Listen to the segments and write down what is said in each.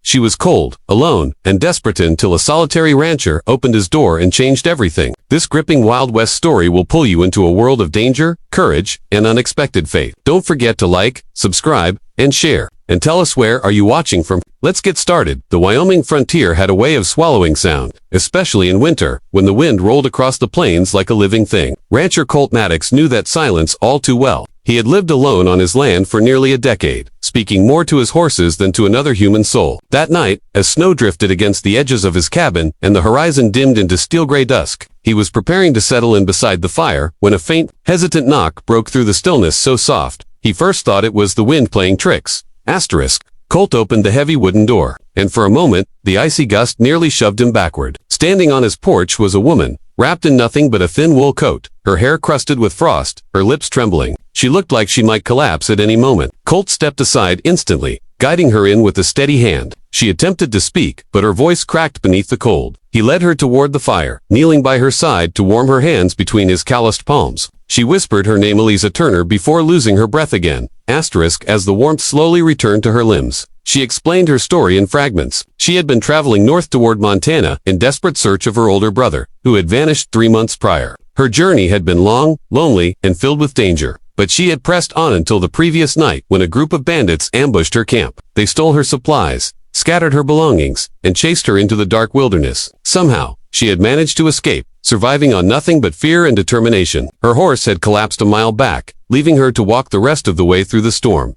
She was cold, alone, and desperate until a solitary rancher opened his door and changed everything. This gripping Wild West story will pull you into a world of danger, courage, and unexpected fate. Don't forget to like, subscribe, and share. And tell us, where are you watching from? Let's get started. The Wyoming frontier had a way of swallowing sound, especially in winter, when the wind rolled across the plains like a living thing. Rancher Colt Maddox knew that silence all too well. He had lived alone on his land for nearly a decade, speaking more to his horses than to another human soul. That night, as snow drifted against the edges of his cabin and the horizon dimmed into steel-gray dusk, he was preparing to settle in beside the fire when a faint, hesitant knock broke through the stillness so soft, he first thought it was the wind playing tricks. Colt opened the heavy wooden door, and for a moment, the icy gust nearly shoved him backward. Standing on his porch was a woman, wrapped in nothing but a thin wool coat, her hair crusted with frost, her lips trembling. She looked like she might collapse at any moment. Colt stepped aside instantly, guiding her in with a steady hand. She attempted to speak, but her voice cracked beneath the cold. He led her toward the fire, kneeling by her side to warm her hands between his calloused palms. She whispered her name, Eliza Turner, before losing her breath again. As the warmth slowly returned to her limbs. She explained her story in fragments. She had been traveling north toward Montana in desperate search of her older brother, who had vanished 3 months prior. Her journey had been long, lonely, and filled with danger. But she had pressed on until the previous night when a group of bandits ambushed her camp. They stole her supplies, scattered her belongings, and chased her into the dark wilderness. Somehow, she had managed to escape, surviving on nothing but fear and determination. Her horse had collapsed a mile back, leaving her to walk the rest of the way through the storm.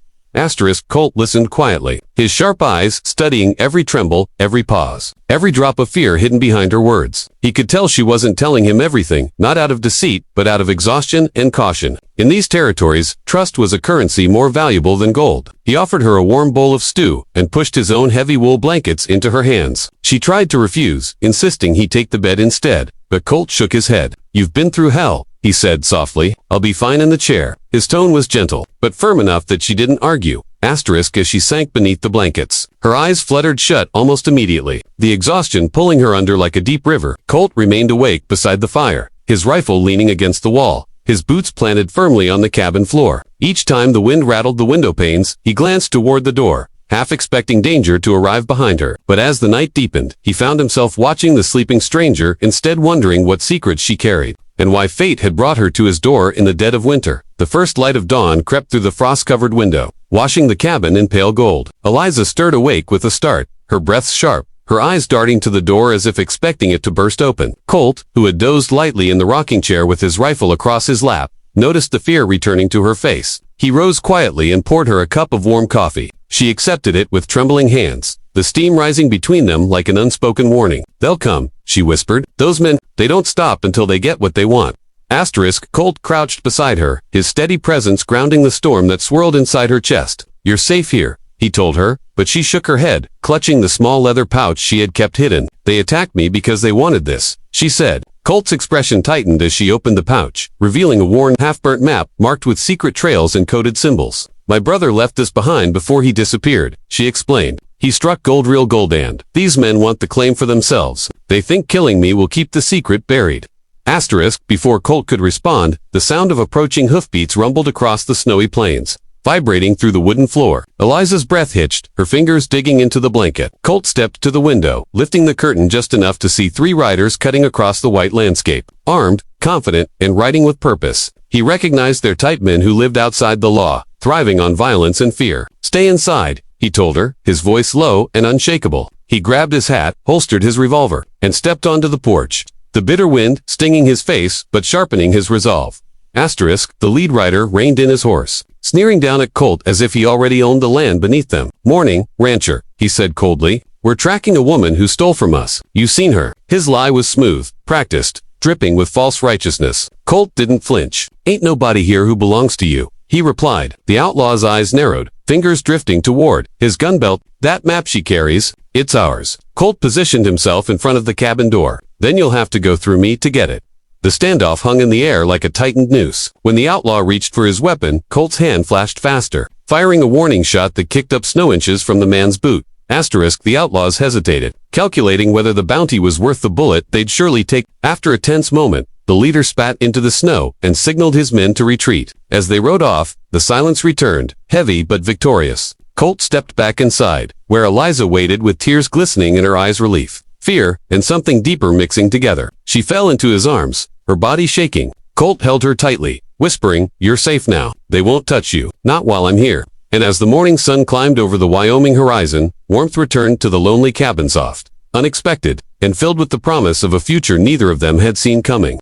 Colt listened quietly, his sharp eyes studying every tremble, every pause, every drop of fear hidden behind her words. He could tell she wasn't telling him everything, not out of deceit, but out of exhaustion and caution. In these territories, trust was a currency more valuable than gold. He offered her a warm bowl of stew and pushed his own heavy wool blankets into her hands. She tried to refuse, insisting he take the bed instead, but Colt shook his head. "You've been through hell," he said softly. "I'll be fine in the chair." His tone was gentle, but firm enough that she didn't argue. As she sank beneath the blankets, her eyes fluttered shut almost immediately, the exhaustion pulling her under like a deep river. Colt remained awake beside the fire, his rifle leaning against the wall, his boots planted firmly on the cabin floor. Each time the wind rattled the window panes, he glanced toward the door, half expecting danger to arrive behind her. But as the night deepened, he found himself watching the sleeping stranger, instead wondering what secrets she carried, and why fate had brought her to his door in the dead of winter. The first light of dawn crept through the frost-covered window, washing the cabin in pale gold. Eliza stirred awake with a start, her breath sharp, her eyes darting to the door as if expecting it to burst open. Colt, who had dozed lightly in the rocking chair with his rifle across his lap, noticed the fear returning to her face. He rose quietly and poured her a cup of warm coffee. She accepted it with trembling hands, the steam rising between them like an unspoken warning. "They'll come," she whispered. "Those men, they don't stop until they get what they want." Colt crouched beside her, his steady presence grounding the storm that swirled inside her chest. "You're safe here," he told her, but she shook her head, clutching the small leather pouch she had kept hidden. "They attacked me because they wanted this," she said. Colt's expression tightened as she opened the pouch, revealing a worn, half-burnt map marked with secret trails and coded symbols. "My brother left this behind before he disappeared," she explained. "He struck gold, real gold, and these men want the claim for themselves. They think killing me will keep the secret buried." Before Colt could respond, the sound of approaching hoofbeats rumbled across the snowy plains, vibrating through the wooden floor. Eliza's breath hitched, her fingers digging into the blanket. Colt stepped to the window, lifting the curtain just enough to see 3 riders cutting across the white landscape, armed, confident, and riding with purpose. He recognized their type, men who lived outside the law, thriving on violence and fear. "Stay inside," he told her, his voice low and unshakable. He grabbed his hat, holstered his revolver, and stepped onto the porch, the bitter wind stinging his face but sharpening his resolve. The lead rider reined in his horse, sneering down at Colt as if he already owned the land beneath them. "Morning, rancher," he said coldly. "We're tracking a woman who stole from us. You seen her?" His lie was smooth, practiced, dripping with false righteousness. Colt didn't flinch. "Ain't nobody here who belongs to you," he replied. The outlaw's eyes narrowed, fingers drifting toward his gun belt. "That map she carries, it's ours." Colt positioned himself in front of the cabin door. "Then you'll have to go through me to get it." The standoff hung in the air like a tightened noose. When the outlaw reached for his weapon, Colt's hand flashed faster, firing a warning shot that kicked up snow inches from the man's boot. The outlaws hesitated, calculating whether the bounty was worth the bullet they'd surely take. After a tense moment, the leader spat into the snow and signaled his men to retreat. As they rode off, the silence returned, heavy but victorious. Colt stepped back inside, where Eliza waited with tears glistening in her eyes, relief, fear, and something deeper mixing together. She fell into his arms, her body shaking. Colt held her tightly, whispering, "You're safe now. They won't touch you. Not while I'm here." And as the morning sun climbed over the Wyoming horizon, warmth returned to the lonely cabin, soft, unexpected, and filled with the promise of a future neither of them had seen coming.